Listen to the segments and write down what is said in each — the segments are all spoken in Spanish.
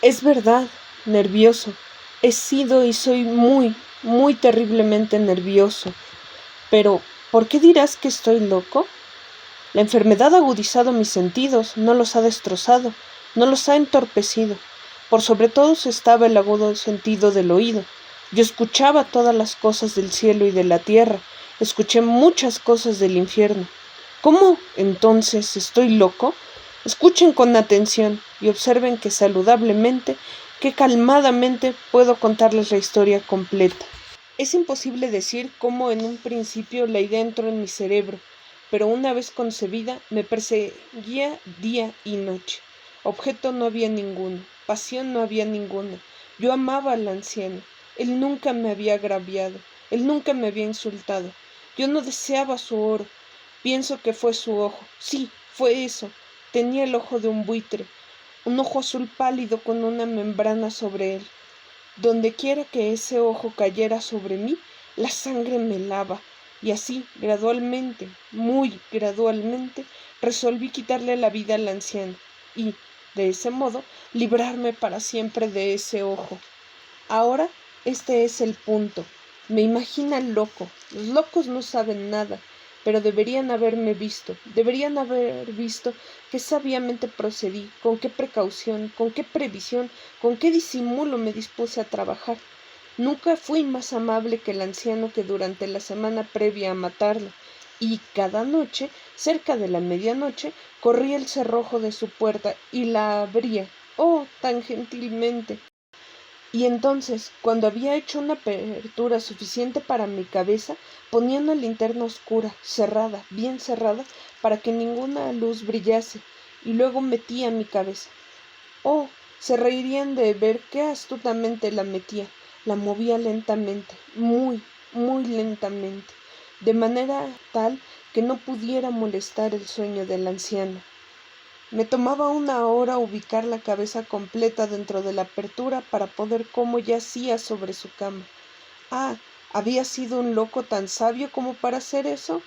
Es verdad, nervioso. He sido y soy muy, muy terriblemente nervioso. Pero, ¿por qué dirás que estoy loco? La enfermedad ha agudizado mis sentidos, no los ha destrozado, no los ha entorpecido. Por sobre todo estaba el agudo sentido del oído. Yo escuchaba todas las cosas del cielo y de la tierra, escuché muchas cosas del infierno. ¿Cómo, entonces, estoy loco? Escuchen con atención y observen que saludablemente, que calmadamente puedo contarles la historia completa. Es imposible decir cómo en un principio la idea entró en mi cerebro, pero una vez concebida me perseguía día y noche. Objeto no había ninguno, pasión no había ninguna. Yo amaba al anciano. Él nunca me había agraviado, él nunca me había insultado. Yo no deseaba su oro. Pienso que fue su ojo. Sí, fue eso. Tenía el ojo de un buitre, un ojo azul pálido con una membrana sobre él. Dondequiera que ese ojo cayera sobre mí, la sangre me helaba, y así, gradualmente, muy gradualmente, resolví quitarle la vida al anciano, y, de ese modo, librarme para siempre de ese ojo. Ahora, este es el punto. Me imagina loco. Los locos no saben nada, pero deberían haber visto qué sabiamente procedí, con qué precaución, con qué previsión, con qué disimulo me dispuse a trabajar. Nunca fui más amable que el anciano que durante la semana previa a matarlo, y cada noche, cerca de la medianoche, corría el cerrojo de su puerta y la abría, oh, tan gentilmente. Y entonces, cuando había hecho una apertura suficiente para mi cabeza, ponía una linterna oscura, cerrada, bien cerrada, para que ninguna luz brillase, y luego metía mi cabeza. Oh, se reirían de ver qué astutamente la metía. La movía lentamente, muy, muy lentamente, de manera tal que no pudiera molestar el sueño del anciano. Me tomaba una hora ubicar la cabeza completa dentro de la apertura para poder cómo yacía sobre su cama. Ah, ¿había sido un loco tan sabio como para hacer eso?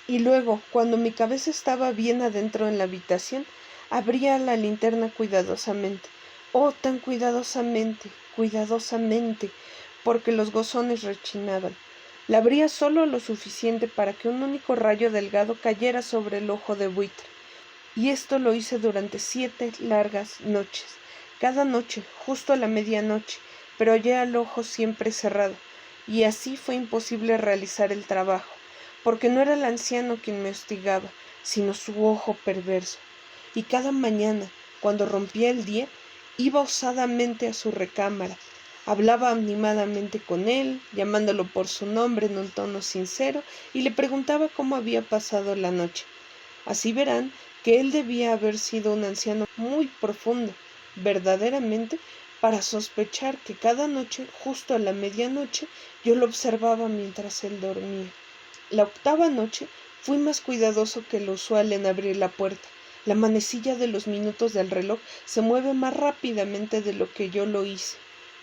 Y luego, cuando mi cabeza estaba bien adentro en la habitación, abría la linterna cuidadosamente. Oh, tan cuidadosamente, cuidadosamente, porque los gozones rechinaban. La abría solo lo suficiente para que un único rayo delgado cayera sobre el ojo de buitre. Y esto lo hice durante 7 largas noches, cada noche, justo a la medianoche, pero ya el ojo siempre cerrado, y así fue imposible realizar el trabajo, porque no era el anciano quien me hostigaba, sino su ojo perverso. Y cada mañana, cuando rompía el día, iba osadamente a su recámara, hablaba animadamente con él, llamándolo por su nombre en un tono sincero, y le preguntaba cómo había pasado la noche. Así verán que él debía haber sido un anciano muy profundo, verdaderamente, para sospechar que cada noche, justo a la medianoche, yo lo observaba mientras él dormía. La 8ª noche fui más cuidadoso que lo usual en abrir la puerta. La manecilla de los minutos del reloj se mueve más rápidamente de lo que yo lo hice.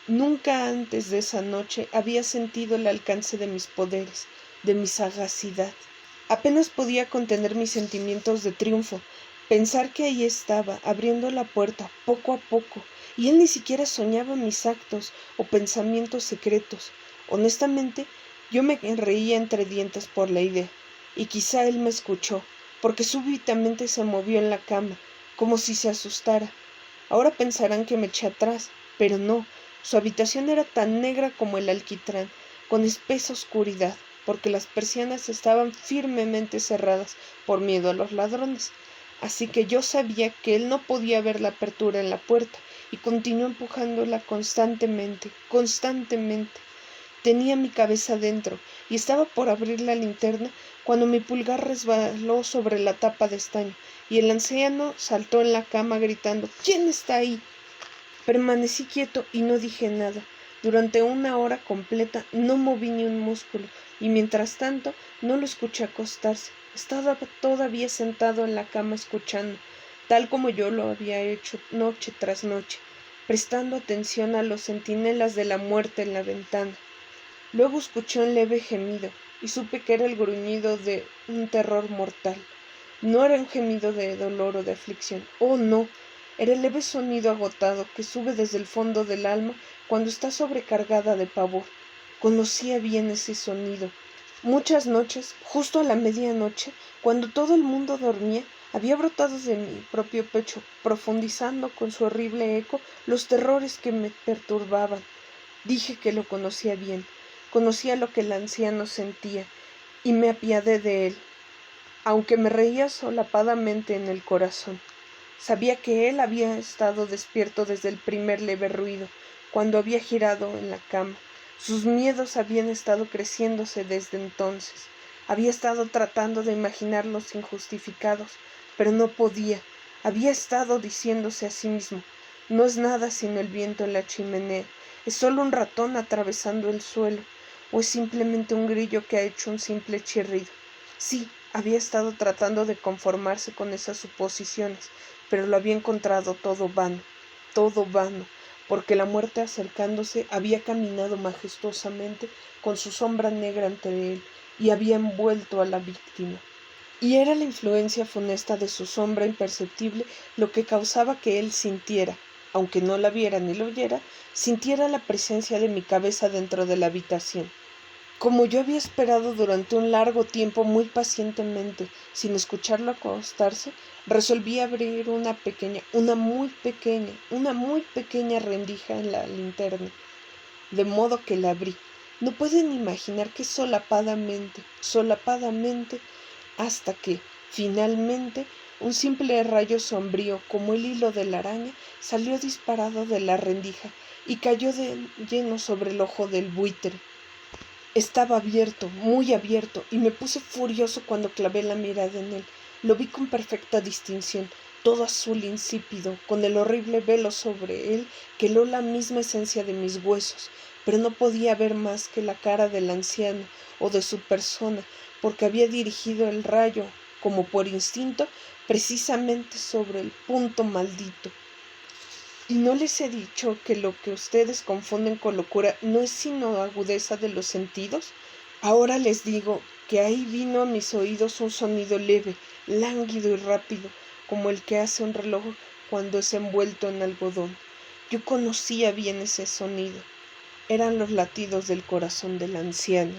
Nunca antes de esa noche había sentido el alcance de mis poderes, de mi sagacidad. Apenas podía contener mis sentimientos de triunfo, pensar que ahí estaba, abriendo la puerta, poco a poco, y él ni siquiera soñaba mis actos o pensamientos secretos. Honestamente, yo me reía entre dientes por la idea, y quizá él me escuchó, porque súbitamente se movió en la cama, como si se asustara. Ahora pensarán que me eché atrás, pero no, su habitación era tan negra como el alquitrán, con espesa oscuridad, porque las persianas estaban firmemente cerradas por miedo a los ladrones. Así que yo sabía que él no podía ver la apertura en la puerta, y continuó empujándola constantemente, constantemente. Tenía mi cabeza dentro, y estaba por abrir la linterna cuando mi pulgar resbaló sobre la tapa de estaño, y el anciano saltó en la cama gritando «¿Quién está ahí?». Permanecí quieto y no dije nada. Durante una hora completa no moví ni un músculo, y mientras tanto no lo escuché acostarse. Estaba todavía sentado en la cama escuchando, tal como yo lo había hecho noche tras noche, prestando atención a los centinelas de la muerte en la ventana. Luego escuché un leve gemido, y supe que era el gruñido de un terror mortal. No era un gemido de dolor o de aflicción. Oh, no. Era el leve sonido agotado que sube desde el fondo del alma cuando está sobrecargada de pavor. Conocía bien ese sonido. Muchas noches, justo a la medianoche, cuando todo el mundo dormía, había brotado de mi propio pecho, profundizando con su horrible eco los terrores que me perturbaban. Dije que lo conocía bien, conocía lo que el anciano sentía, y me apiadé de él, aunque me reía solapadamente en el corazón. Sabía que él había estado despierto desde el primer leve ruido, cuando había girado en la cama. Sus miedos habían estado creciéndose desde entonces. Había estado tratando de imaginarlos injustificados, pero no podía. Había estado diciéndose a sí mismo: no es nada sino el viento en la chimenea, es solo un ratón atravesando el suelo, o es simplemente un grillo que ha hecho un simple chirrido. Sí, había estado tratando de conformarse con esas suposiciones, pero lo había encontrado todo vano, porque la muerte acercándose había caminado majestuosamente con su sombra negra ante él y había envuelto a la víctima. Y era la influencia funesta de su sombra imperceptible lo que causaba que él sintiera, aunque no la viera ni la oyera, sintiera la presencia de mi cabeza dentro de la habitación. Como yo había esperado durante un largo tiempo muy pacientemente, sin escucharlo acostarse, resolví abrir una muy pequeña rendija en la linterna, de modo que la abrí. No pueden imaginar que solapadamente, hasta que, finalmente, un simple rayo sombrío, como el hilo de la araña, salió disparado de la rendija y cayó de lleno sobre el ojo del buitre. Estaba abierto, muy abierto, y me puse furioso cuando clavé la mirada en él. Lo vi con perfecta distinción, todo azul insípido, con el horrible velo sobre él que heló la misma esencia de mis huesos, pero no podía ver más que la cara del anciano o de su persona, porque había dirigido el rayo, como por instinto, precisamente sobre el punto maldito. ¿Y no les he dicho que lo que ustedes confunden con locura no es sino agudeza de los sentidos? Ahora les digo que ahí vino a mis oídos un sonido leve, lánguido y rápido, como el que hace un reloj cuando es envuelto en algodón. Yo conocía bien ese sonido. Eran los latidos del corazón del anciano.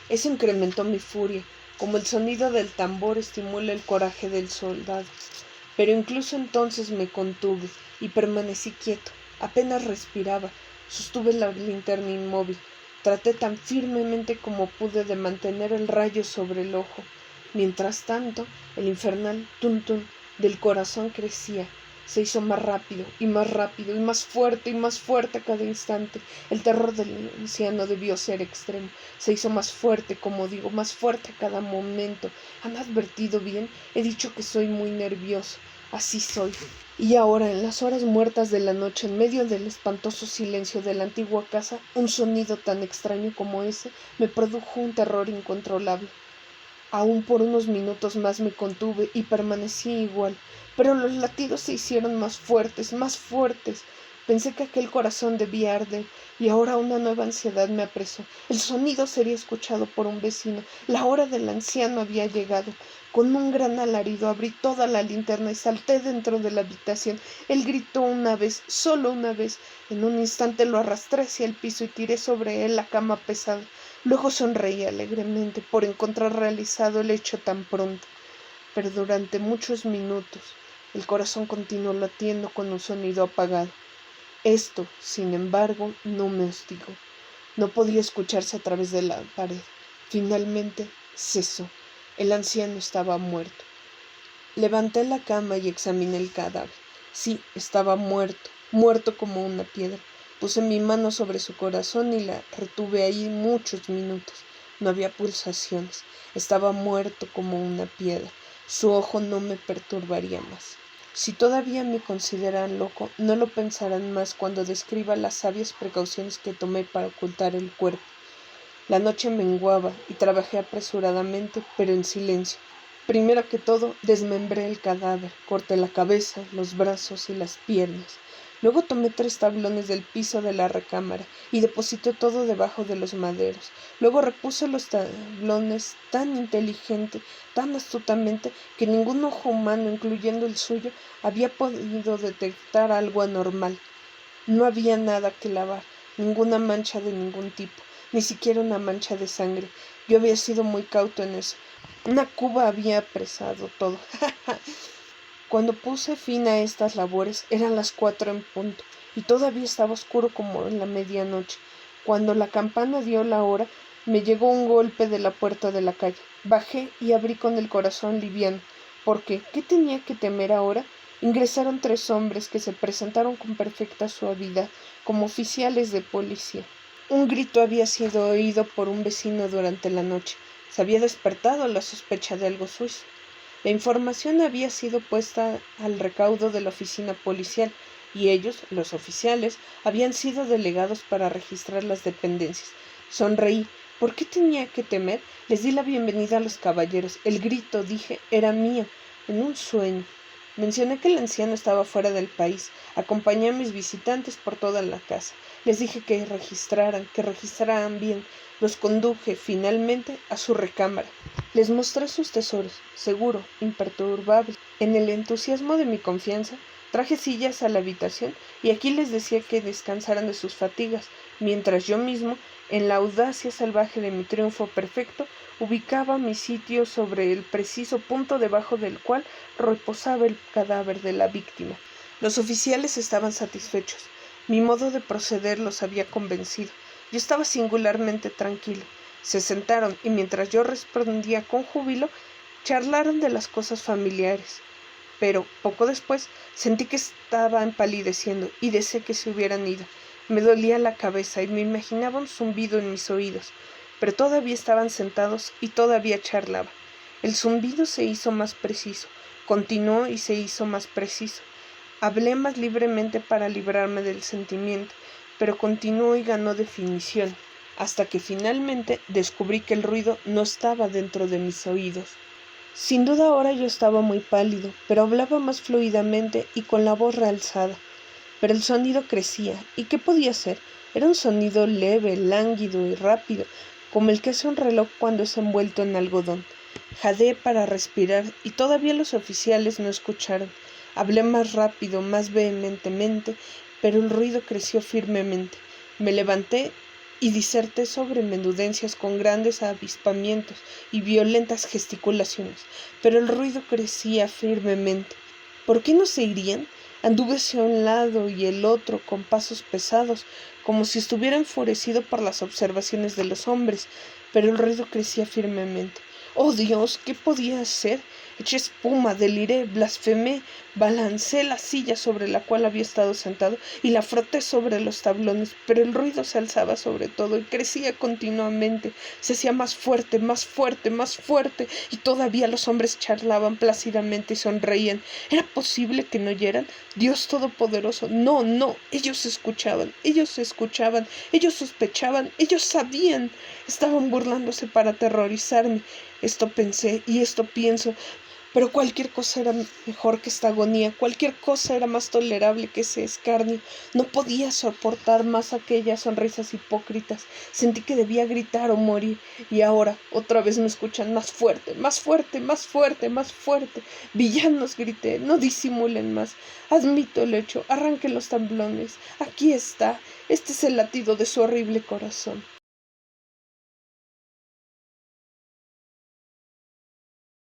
Eso incrementó mi furia, como el sonido del tambor estimula el coraje del soldado. Pero incluso entonces me contuve y permanecí quieto. Apenas respiraba. Sostuve la linterna inmóvil. Traté tan firmemente como pude de mantener el rayo sobre el ojo. Mientras tanto, el infernal tun-tun del corazón crecía. Se hizo más rápido y más rápido y más fuerte a cada instante. El terror del anciano debió ser extremo. Se hizo más fuerte, como digo, más fuerte a cada momento. ¿Han advertido bien? He dicho que soy muy nervioso. Así soy. Y ahora, en las horas muertas de la noche, en medio del espantoso silencio de la antigua casa, un sonido tan extraño como ese me produjo un terror incontrolable. Aún por unos minutos más me contuve y permanecí igual, pero los latidos se hicieron más fuertes, más fuertes. Pensé que aquel corazón debía arder, y ahora una nueva ansiedad me apresó. El sonido sería escuchado por un vecino. La hora del anciano había llegado. Con un gran alarido abrí toda la linterna y salté dentro de la habitación. Él gritó una vez, solo una vez. En un instante lo arrastré hacia el piso y tiré sobre él la cama pesada. Luego sonreí alegremente por encontrar realizado el hecho tan pronto, pero durante muchos minutos el corazón continuó latiendo con un sonido apagado. Esto, sin embargo, no me hostigó. No podía escucharse a través de la pared. Finalmente cesó. El anciano estaba muerto. Levanté la cama y examiné el cadáver. Sí, estaba muerto, muerto como una piedra. Puse mi mano sobre su corazón y la retuve ahí muchos minutos. No había pulsaciones. Estaba muerto como una piedra. Su ojo no me perturbaría más. Si todavía me consideran loco, no lo pensarán más cuando describa las sabias precauciones que tomé para ocultar el cuerpo. La noche menguaba y trabajé apresuradamente, pero en silencio. Primero que todo, desmembré el cadáver, corté la cabeza, los brazos y las piernas. Luego tomé 3 tablones del piso de la recámara y deposité todo debajo de los maderos. Luego repuse los tablones tan inteligente, tan astutamente, que ningún ojo humano, incluyendo el suyo, había podido detectar algo anormal. No había nada que lavar, ninguna mancha de ningún tipo, ni siquiera una mancha de sangre. Yo había sido muy cauto en eso. Una cuba había apresado todo. Cuando puse fin a estas labores eran las 4 en punto, y todavía estaba oscuro como en la medianoche. Cuando la campana dio la hora, me llegó un golpe de la puerta de la calle. Bajé y abrí con el corazón liviano, porque ¿qué tenía que temer ahora? Ingresaron 3 hombres que se presentaron con perfecta suavidad, como oficiales de policía. Un grito había sido oído por un vecino durante la noche. Se había despertado la sospecha de algo sucio. La información había sido puesta al recaudo de la oficina policial y ellos, los oficiales, habían sido delegados para registrar las dependencias. Sonreí. ¿Por qué tenía que temer? Les di la bienvenida a los caballeros. El grito, dije, era mío, en un sueño. Mencioné que el anciano estaba fuera del país. Acompañé a mis visitantes por toda la casa. Les dije que registraran bien. Los conduje, finalmente, a su recámara. Les mostré sus tesoros, seguro, imperturbable. En el entusiasmo de mi confianza, traje sillas a la habitación y aquí les decía que descansaran de sus fatigas, mientras yo mismo, en la audacia salvaje de mi triunfo perfecto, ubicaba mi sitio sobre el preciso punto debajo del cual reposaba el cadáver de la víctima. Los oficiales estaban satisfechos. Mi modo de proceder los había convencido. Yo estaba singularmente tranquilo. Se sentaron y mientras yo respondía con júbilo, charlaron de las cosas familiares. Pero, poco después, sentí que estaba empalideciendo y deseé que se hubieran ido. Me dolía la cabeza y me imaginaba un zumbido en mis oídos, pero todavía estaban sentados y todavía charlaba. El zumbido se hizo más preciso, continuó y se hizo más preciso. Hablé más libremente para librarme del sentimiento, pero continuó y ganó definición, hasta que finalmente descubrí que el ruido no estaba dentro de mis oídos. Sin duda ahora yo estaba muy pálido, pero hablaba más fluidamente y con la voz realzada. Pero el sonido crecía, ¿y qué podía ser? Era un sonido leve, lánguido y rápido, como el que hace un reloj cuando es envuelto en algodón. Jadeé para respirar y todavía los oficiales no escucharon. Hablé más rápido, más vehementemente, pero el ruido creció firmemente. Me levanté y diserté sobre menudencias con grandes avispamientos y violentas gesticulaciones, pero el ruido crecía firmemente. ¿Por qué no se irían? Anduve hacia un lado y el otro con pasos pesados, como si estuviera enfurecido por las observaciones de los hombres, pero el ruido crecía firmemente. ¡Oh Dios! ¿Qué podía hacer? Eché espuma, deliré, blasfemé, balancé la silla sobre la cual había estado sentado y la froté sobre los tablones, pero el ruido se alzaba sobre todo y crecía continuamente, se hacía más fuerte, más fuerte, más fuerte, y todavía los hombres charlaban plácidamente y sonreían. ¿Era posible que no oyeran? Dios Todopoderoso, no, no, ellos escuchaban, ellos sospechaban, ellos sabían, estaban burlándose para aterrorizarme. Esto pensé y esto pienso, pero cualquier cosa era mejor que esta agonía, cualquier cosa era más tolerable que ese escarnio. No podía soportar más aquellas sonrisas hipócritas. Sentí que debía gritar o morir, y ahora otra vez me escuchan más fuerte, más fuerte, más fuerte, más fuerte. Villanos, grité, no disimulen más. Admito el hecho, arranquen los tablones. Aquí está, este es el latido de su horrible corazón.